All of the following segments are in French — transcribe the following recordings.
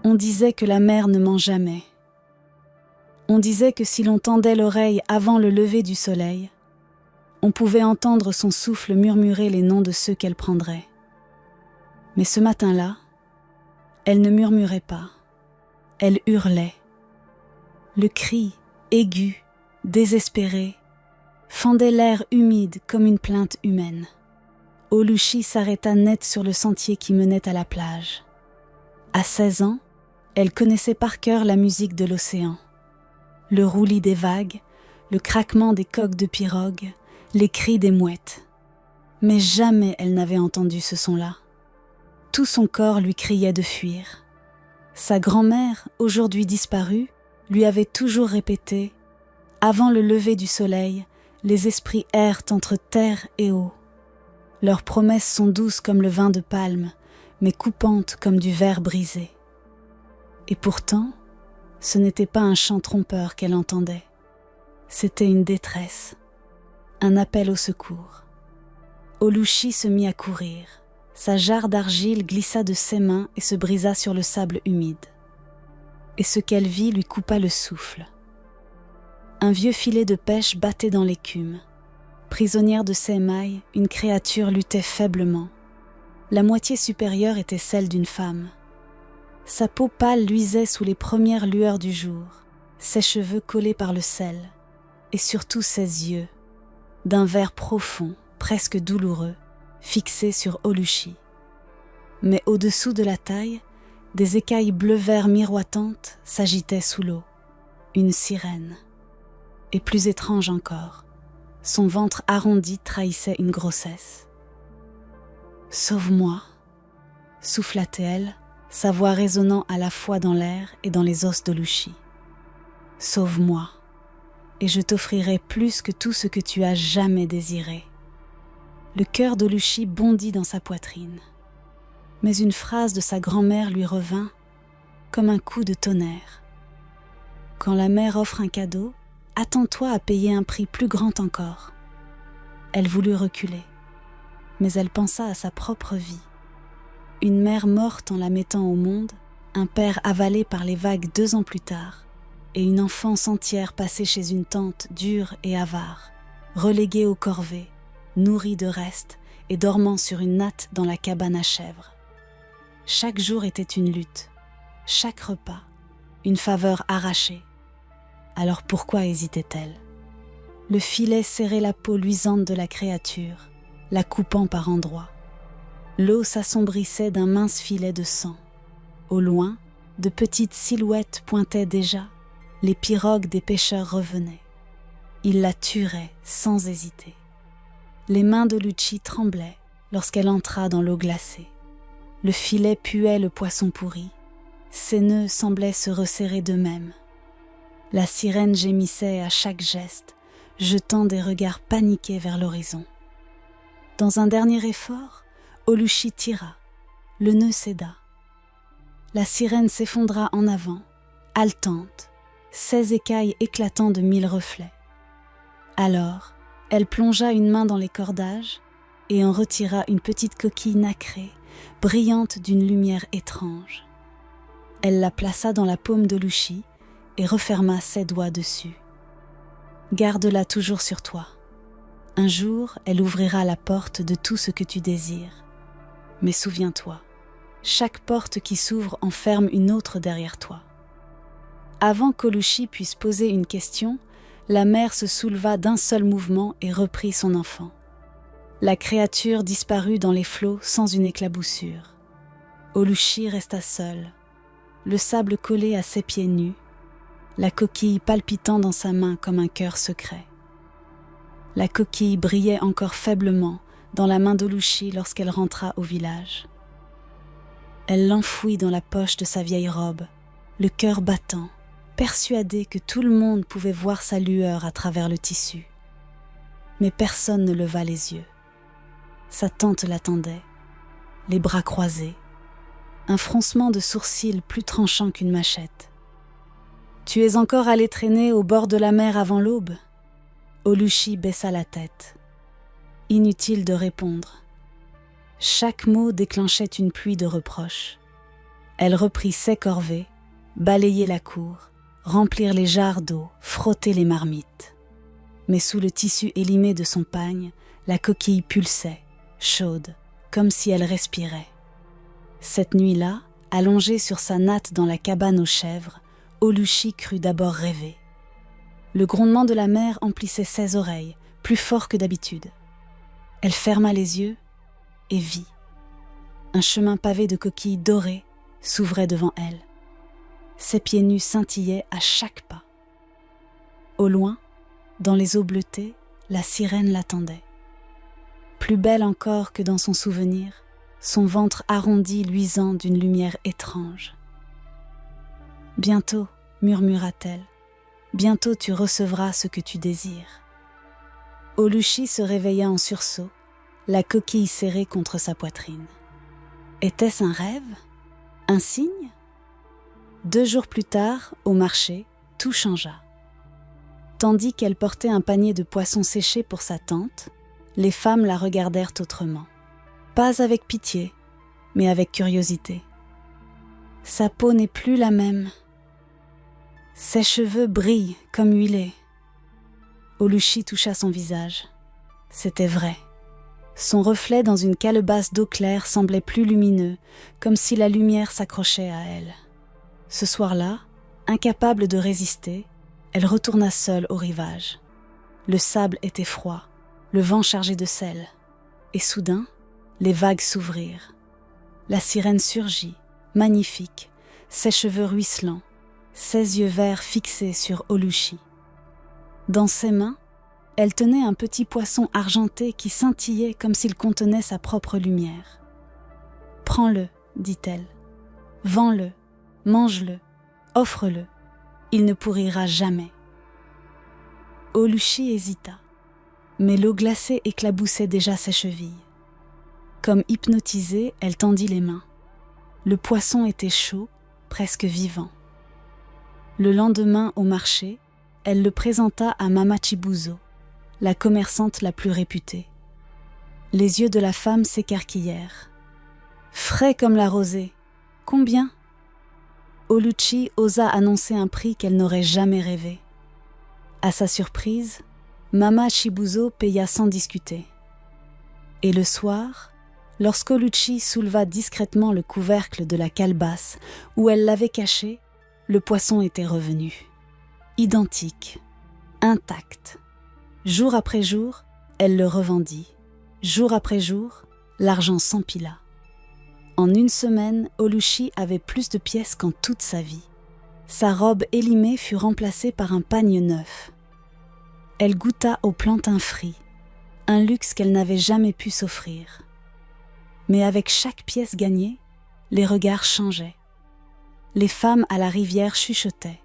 On disait que la mer ne ment jamais. On disait que si l'on tendait l'oreille avant le lever du soleil, on pouvait entendre son souffle murmurer les noms de ceux qu'elle prendrait. Mais ce matin-là, elle ne murmurait pas, elle hurlait. Le cri, aigu, désespéré, fendait l'air humide comme une plainte humaine. Oluchi s'arrêta net sur le sentier qui menait à la plage. À 16 ans, elle connaissait par cœur la musique de l'océan. Le roulis des vagues, le craquement des coques de pirogue, les cris des mouettes. Mais jamais elle n'avait entendu ce son-là. Tout son corps lui criait de fuir. Sa grand-mère, aujourd'hui disparue, lui avait toujours répété « Avant le lever du soleil, les esprits errent entre terre et eau. Leurs promesses sont douces comme le vin de palme, mais coupantes comme du verre brisé. » Et pourtant, ce n'était pas un chant trompeur qu'elle entendait. C'était une détresse, un appel au secours. Oluchi se mit à courir. Sa jarre d'argile glissa de ses mains et se brisa sur le sable humide. Et ce qu'elle vit lui coupa le souffle. Un vieux filet de pêche battait dans l'écume. Prisonnière de ses mailles, une créature luttait faiblement. La moitié supérieure était celle d'une femme. Sa peau pâle luisait sous les premières lueurs du jour, ses cheveux collés par le sel, et surtout ses yeux, d'un vert profond, presque douloureux, fixés sur Oluchi. Mais au-dessous de la taille, des écailles bleu-vert miroitantes s'agitaient sous l'eau. Une sirène. Et plus étrange encore, son ventre arrondi trahissait une grossesse. « Sauve-moi » souffla-t-elle, sa voix résonnant à la fois dans l'air et dans les os d'Oluchi. « Sauve-moi, et je t'offrirai plus que tout ce que tu as jamais désiré. » Le cœur d'Oluchi bondit dans sa poitrine. Mais une phrase de sa grand-mère lui revint comme un coup de tonnerre. Quand la mère offre un cadeau, attends-toi à payer un prix plus grand encore. Elle voulut reculer, mais elle pensa à sa propre vie. Une mère morte en la mettant au monde, un père avalé par les vagues 2 ans plus tard, et une enfance entière passée chez une tante dure et avare, reléguée aux corvées, nourrie de restes et dormant sur une natte dans la cabane à chèvres. Chaque jour était une lutte, chaque repas, une faveur arrachée. Alors pourquoi hésitait-elle ? Le filet serrait la peau luisante de la créature, la coupant par endroits. L'eau s'assombrissait d'un mince filet de sang. Au loin, de petites silhouettes pointaient déjà, les pirogues des pêcheurs revenaient. Ils la tueraient sans hésiter. Les mains d'Oluchi tremblaient lorsqu'elle entra dans l'eau glacée. Le filet puait le poisson pourri. Ses nœuds semblaient se resserrer d'eux-mêmes. La sirène gémissait à chaque geste, jetant des regards paniqués vers l'horizon. Dans un dernier effort, Oluchi tira. Le nœud céda. La sirène s'effondra en avant, haletante, ses écailles éclatant de 1000 reflets. Alors, elle plongea une main dans les cordages et en retira une petite coquille nacrée, brillante d'une lumière étrange. Elle la plaça dans la paume d'Oluchi et referma ses doigts dessus. Garde-la toujours sur toi. Un jour, elle ouvrira la porte de tout ce que tu désires. Mais souviens-toi, chaque porte qui s'ouvre en ferme une autre derrière toi. Avant qu'Oluchi puisse poser une question, la mère se souleva d'un seul mouvement et reprit son enfant. La créature disparut dans les flots sans une éclaboussure. Oluchi resta seul, le sable collé à ses pieds nus, la coquille palpitant dans sa main comme un cœur secret. La coquille brillait encore faiblement dans la main d'Oluchi lorsqu'elle rentra au village. Elle l'enfouit dans la poche de sa vieille robe, le cœur battant, persuadée que tout le monde pouvait voir sa lueur à travers le tissu. Mais personne ne leva les yeux. Sa tante l'attendait, les bras croisés, un froncement de sourcils plus tranchant qu'une machette. « Tu es encore allé traîner au bord de la mer avant l'aube ?» Oluchi baissa la tête. Inutile de répondre. Chaque mot déclenchait une pluie de reproches. Elle reprit ses corvées, balayer la cour, remplir les jarres d'eau, frotter les marmites. Mais sous le tissu élimé de son pagne, la coquille pulsait, chaude, comme si elle respirait. Cette nuit-là, allongée sur sa natte dans la cabane aux chèvres, Oluchi crut d'abord rêver. Le grondement de la mer emplissait ses oreilles, plus fort que d'habitude. Elle ferma les yeux et vit. Un chemin pavé de coquilles dorées s'ouvrait devant elle. Ses pieds nus scintillaient à chaque pas. Au loin, dans les eaux bleutées, la sirène l'attendait. Plus belle encore que dans son souvenir, son ventre arrondi luisant d'une lumière étrange. « Bientôt, murmura-t-elle, bientôt tu recevras ce que tu désires. » Oluchi se réveilla en sursaut, la coquille serrée contre sa poitrine. Était-ce un rêve? Un signe? 2 jours plus tard, au marché, tout changea. Tandis qu'elle portait un panier de poissons séchés pour sa tante, les femmes la regardèrent autrement. Pas avec pitié, mais avec curiosité. Sa peau n'est plus la même. Ses cheveux brillent comme huilés. Oluchi toucha son visage. C'était vrai. Son reflet dans une calebasse d'eau claire semblait plus lumineux, comme si la lumière s'accrochait à elle. Ce soir-là, incapable de résister, elle retourna seule au rivage. Le sable était froid, le vent chargé de sel. Et soudain, les vagues s'ouvrirent. La sirène surgit, magnifique, ses cheveux ruisselants, ses yeux verts fixés sur Oluchi. Dans ses mains, elle tenait un petit poisson argenté qui scintillait comme s'il contenait sa propre lumière. « Prends-le, dit-elle. Vends-le, mange-le, offre-le. Il ne pourrira jamais. » Oluchi hésita, mais l'eau glacée éclaboussait déjà ses chevilles. Comme hypnotisée, elle tendit les mains. Le poisson était chaud, presque vivant. Le lendemain, au marché, elle le présenta à Mama Chibuzo, la commerçante la plus réputée. Les yeux de la femme s'écarquillèrent. « Frais comme la rosée. Combien ?» Oluchi osa annoncer un prix qu'elle n'aurait jamais rêvé. À sa surprise, Mama Chibuzo paya sans discuter. Et le soir, lorsqu'Oluchi souleva discrètement le couvercle de la calebasse où elle l'avait caché, le poisson était revenu. Identique, intact. Jour après jour, elle le revendit. Jour après jour, l'argent s'empila. En 1 semaine, Oluchi avait plus de pièces qu'en toute sa vie. Sa robe élimée fut remplacée par un pagne neuf. Elle goûta au plantain frit, un luxe qu'elle n'avait jamais pu s'offrir. Mais avec chaque pièce gagnée, les regards changeaient. Les femmes à la rivière chuchotaient.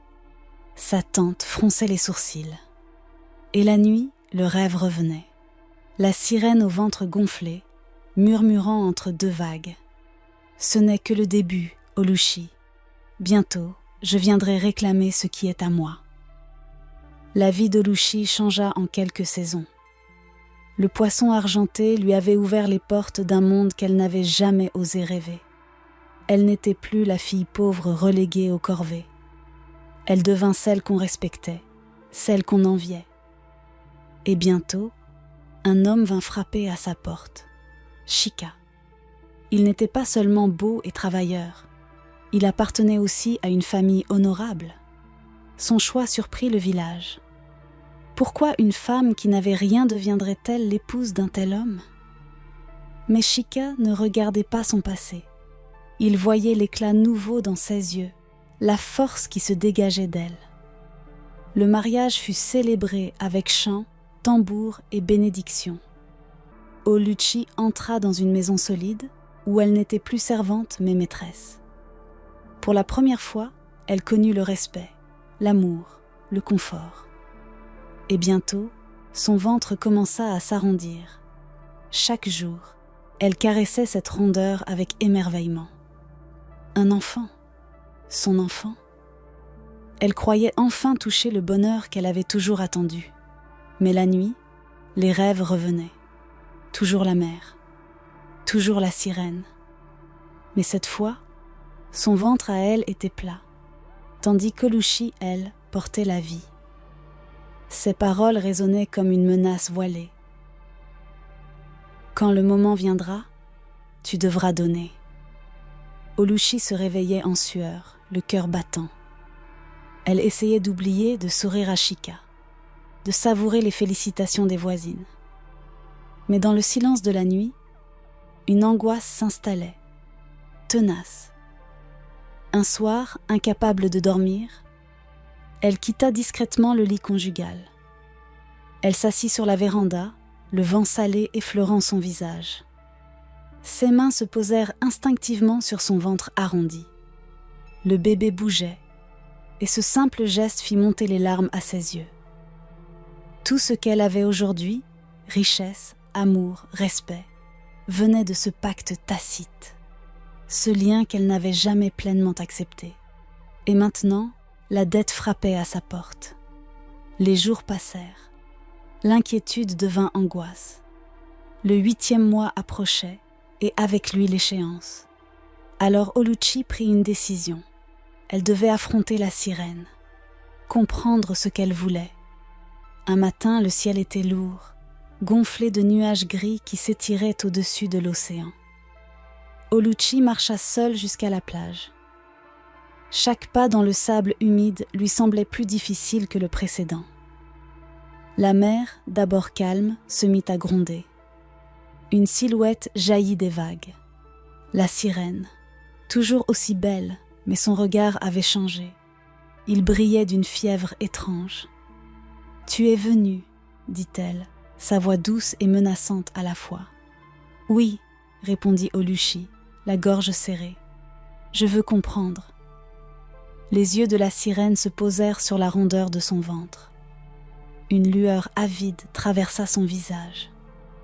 Sa tante fronçait les sourcils. Et la nuit, le rêve revenait. La sirène au ventre gonflé, murmurant entre 2 vagues. « Ce n'est que le début, Oluchi. Bientôt, je viendrai réclamer ce qui est à moi. » La vie d'Oluchi changea en quelques saisons. Le poisson argenté lui avait ouvert les portes d'un monde qu'elle n'avait jamais osé rêver. Elle n'était plus la fille pauvre reléguée aux corvées. Elle devint celle qu'on respectait, celle qu'on enviait. Et bientôt, un homme vint frapper à sa porte. Chika. Il n'était pas seulement beau et travailleur. Il appartenait aussi à une famille honorable. Son choix surprit le village. Pourquoi une femme qui n'avait rien deviendrait-elle l'épouse d'un tel homme? Mais Chika ne regardait pas son passé. Il voyait l'éclat nouveau dans ses yeux, la force qui se dégageait d'elle. Le mariage fut célébré avec chants, tambours et bénédictions. Oluchi entra dans une maison solide où elle n'était plus servante mais maîtresse. Pour la première fois, elle connut le respect, l'amour, le confort. Et bientôt, son ventre commença à s'arrondir. Chaque jour, elle caressait cette rondeur avec émerveillement. Un enfant, son enfant. Elle croyait enfin toucher le bonheur qu'elle avait toujours attendu. Mais la nuit, les rêves revenaient. Toujours la mer, toujours la sirène. Mais cette fois, Son ventre à elle était plat, tandis qu'Olushi, elle, portait la vie. Ses paroles résonnaient comme une menace voilée. Quand le moment viendra, tu devras donner. Olushi se réveillait en sueur, le cœur battant. Elle essayait d'oublier, de sourire à Chika, de savourer les félicitations des voisines. Mais dans le silence de la nuit, une angoisse s'installait, tenace. Un soir, incapable de dormir, elle quitta discrètement le lit conjugal. Elle s'assit sur la véranda, le vent salé effleurant son visage. Ses mains se posèrent instinctivement sur son ventre arrondi. Le bébé bougeait, et ce simple geste fit monter les larmes à ses yeux. Tout ce qu'elle avait aujourd'hui, richesse, amour, respect, venait de ce pacte tacite, ce lien qu'elle n'avait jamais pleinement accepté. Et maintenant, la dette frappait à sa porte. Les jours passèrent. L'inquiétude devint angoisse. Le 8e mois approchait, et avec lui l'échéance. Alors Oluchi prit une décision. Elle devait affronter la sirène, comprendre ce qu'elle voulait. Un matin, le ciel était lourd, gonflé de nuages gris qui s'étiraient au-dessus de l'océan. Oluchi marcha seule jusqu'à la plage. Chaque pas dans le sable humide lui semblait plus difficile que le précédent. La mer, d'abord calme, se mit à gronder. Une silhouette jaillit des vagues. La sirène, toujours aussi belle, mais son regard avait changé. Il brillait d'une fièvre étrange. « Tu es venue, dit-elle, sa voix douce et menaçante à la fois. « Oui, répondit Oluchi, la gorge serrée. Je veux comprendre. » Les yeux de la sirène se posèrent sur la rondeur de son ventre. Une lueur avide traversa son visage.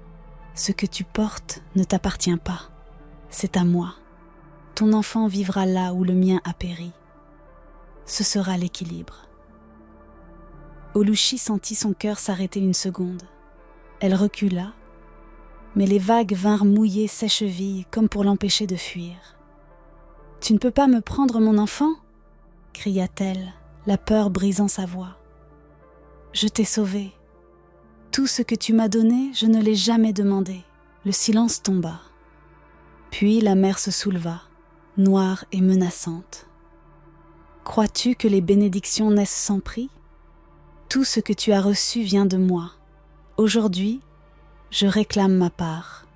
« Ce que tu portes ne t'appartient pas. C'est à moi. Ton enfant vivra là où le mien a péri. Ce sera l'équilibre. » Oluchi sentit son cœur s'arrêter une seconde. Elle recula, mais les vagues vinrent mouiller ses chevilles comme pour l'empêcher de fuir. « Tu ne peux pas me prendre mon enfant ?» cria-t-elle, la peur brisant sa voix. « Je t'ai sauvée. Tout ce que tu m'as donné, je ne l'ai jamais demandé. » Le silence tomba. Puis la mer se souleva, noire et menaçante. « Crois-tu que les bénédictions naissent sans prix ? Tout ce que tu as reçu vient de moi. Aujourd'hui, je réclame ma part. »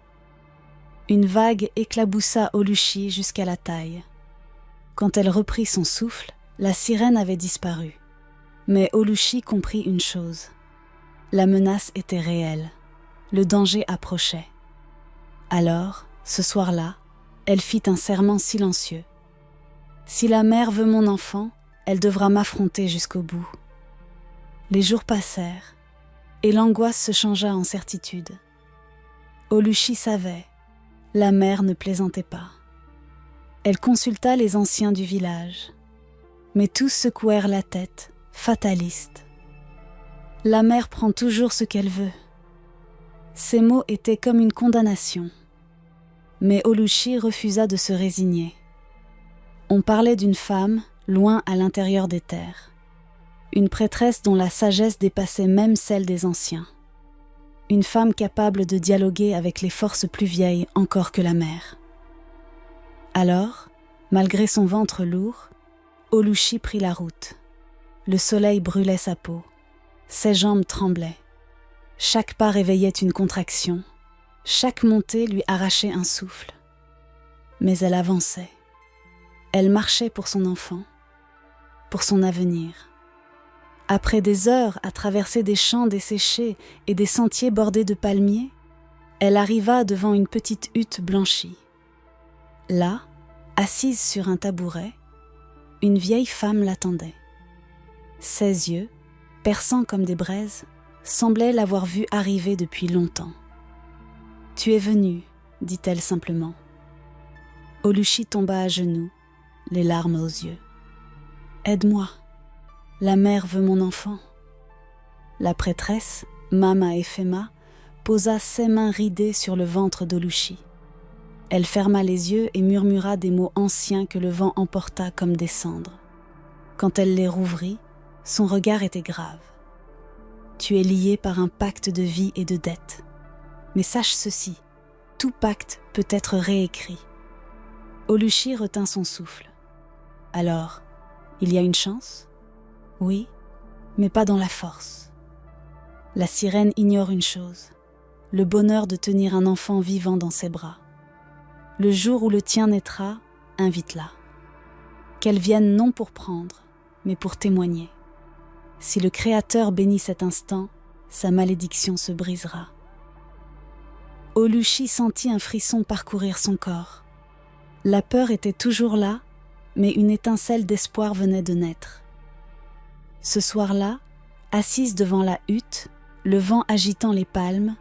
Une vague éclaboussa Oluchi jusqu'à la taille. Quand elle reprit son souffle, la sirène avait disparu. Mais Oluchi comprit une chose. La menace était réelle. Le danger approchait. Alors, ce soir-là, elle fit un serment silencieux. « Si la mère veut mon enfant, elle devra m'affronter jusqu'au bout. » Les jours passèrent, et l'angoisse se changea en certitude. Oluchi savait, la mère ne plaisantait pas. Elle consulta les anciens du village, mais tous secouèrent la tête, fatalistes. La mère prend toujours ce qu'elle veut. Ces mots étaient comme une condamnation. Mais Oluchi refusa de se résigner. On parlait d'une femme, loin à l'intérieur des terres. Une prêtresse dont la sagesse dépassait même celle des anciens. Une femme capable de dialoguer avec les forces plus vieilles encore que la mère. Alors, malgré son ventre lourd, Oluchi prit la route. Le soleil brûlait sa peau. Ses jambes tremblaient. Chaque pas réveillait une contraction. Chaque montée lui arrachait un souffle. Mais elle avançait. Elle marchait pour son enfant, pour son avenir. Après des heures à traverser des champs desséchés et des sentiers bordés de palmiers, elle arriva devant une petite hutte blanchie. Là, assise sur un tabouret, une vieille femme l'attendait. Ses yeux, perçants comme des braises, semblaient l'avoir vue arriver depuis longtemps. « Tu es venue, dit-elle simplement. » Oluchi tomba à genoux, les larmes aux yeux. « Aide-moi, la mère veut mon enfant. » La prêtresse, Mama Efema, posa ses mains ridées sur le ventre d'Oluchi. Elle ferma les yeux et murmura des mots anciens que le vent emporta comme des cendres. Quand elle les rouvrit, son regard était grave. « Tu es lié par un pacte de vie et de dette. Mais sache ceci, tout pacte peut être réécrit. » Oluchi retint son souffle. « Alors, il y a une chance ? » ?»« Oui, mais pas dans la force. » La sirène ignore une chose, le bonheur de tenir un enfant vivant dans ses bras. Le jour où le tien naîtra, invite-la. Qu'elle vienne non pour prendre, mais pour témoigner. Si le Créateur bénit cet instant, sa malédiction se brisera. Oluchi sentit un frisson parcourir son corps. La peur était toujours là, mais une étincelle d'espoir venait de naître. Ce soir-là, assise devant la hutte, le vent agitant les palmes,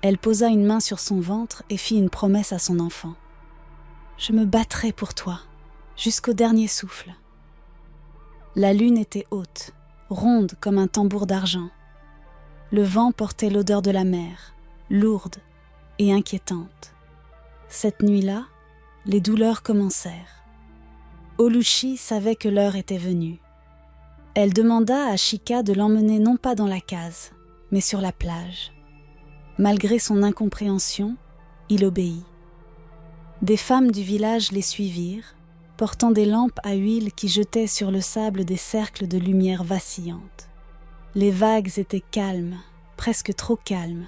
elle posa une main sur son ventre et fit une promesse à son enfant. « Je me battrai pour toi, jusqu'au dernier souffle. » La lune était haute, ronde comme un tambour d'argent. Le vent portait l'odeur de la mer, lourde et inquiétante. Cette nuit-là, les douleurs commencèrent. Oluchi savait que l'heure était venue. Elle demanda à Chika de l'emmener non pas dans la case, mais sur la plage. Malgré son incompréhension, il obéit. Des femmes du village les suivirent, portant des lampes à huile qui jetaient sur le sable des cercles de lumière vacillantes. Les vagues étaient calmes, presque trop calmes,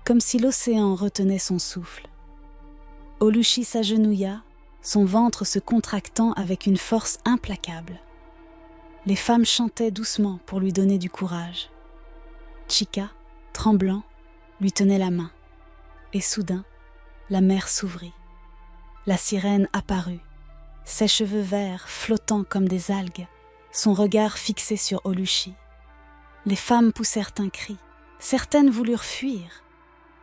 comme si l'océan retenait son souffle. Oluchi s'agenouilla, son ventre se contractant avec une force implacable. Les femmes chantaient doucement pour lui donner du courage. Chika, tremblant, lui tenait la main. Et soudain, la mer s'ouvrit. La sirène apparut, ses cheveux verts flottant comme des algues, son regard fixé sur Oluchi. Les femmes poussèrent un cri. Certaines voulurent fuir,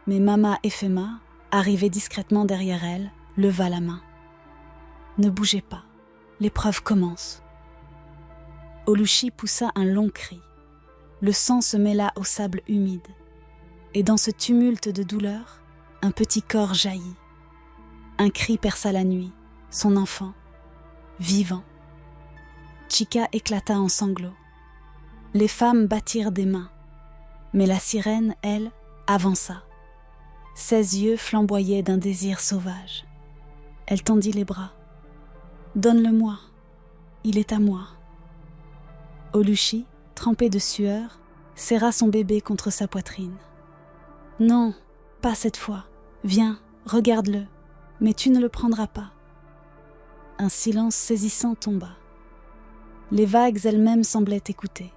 mais Mama Efema, arrivée discrètement derrière elle, leva la main. « Ne bougez pas, l'épreuve commence. » Oluchi poussa un long cri. Le sang se mêla au sable humide. Et dans ce tumulte de douleur, un petit corps jaillit. Un cri perça la nuit, son enfant, vivant. Chika éclata en sanglots. Les femmes battirent des mains, mais la sirène, elle, avança. Ses yeux flamboyaient d'un désir sauvage. Elle tendit les bras. « Donne-le-moi, il est à moi. » Oluchi, trempé de sueur, serra son bébé contre sa poitrine. « Non, pas cette fois. Viens, regarde-le, mais tu ne le prendras pas. » Un silence saisissant tomba. Les vagues elles-mêmes semblaient écouter.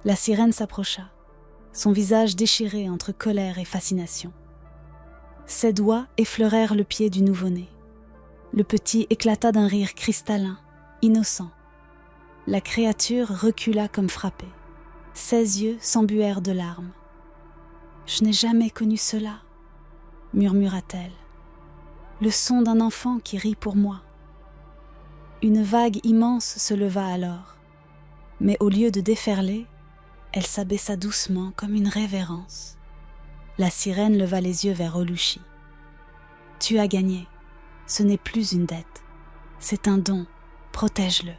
La sirène s'approcha, son visage déchiré entre colère et fascination. Ses doigts effleurèrent le pied du nouveau-né. Le petit éclata d'un rire cristallin, innocent. La créature recula comme frappée. Ses yeux s'embuèrent de larmes. « Je n'ai jamais connu cela, » murmura-t-elle. « Le son d'un enfant qui rit pour moi. » Une vague immense se leva alors, mais au lieu de déferler, elle s'abaissa doucement comme une révérence. La sirène leva les yeux vers Oluchi. « Tu as gagné. Ce n'est plus une dette. C'est un don. Protège-le. »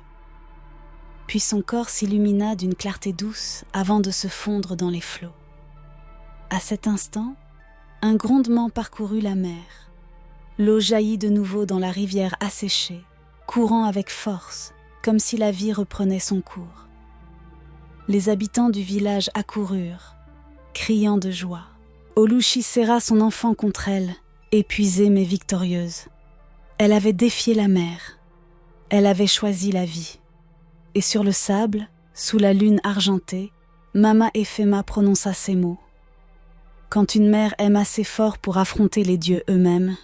Puis son corps s'illumina d'une clarté douce avant de se fondre dans les flots. À cet instant, un grondement parcourut la mer. L'eau jaillit de nouveau dans la rivière asséchée, courant avec force, comme si la vie reprenait son cours. Les habitants du village accoururent, criant de joie. Oluchi serra son enfant contre elle, épuisée mais victorieuse. Elle avait défié la mer. Elle avait choisi la vie. Et sur le sable, sous la lune argentée, Mama Efema prononça ces mots. « Quand une mère aime assez fort pour affronter les dieux eux-mêmes,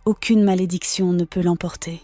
aucune malédiction ne peut l'emporter. »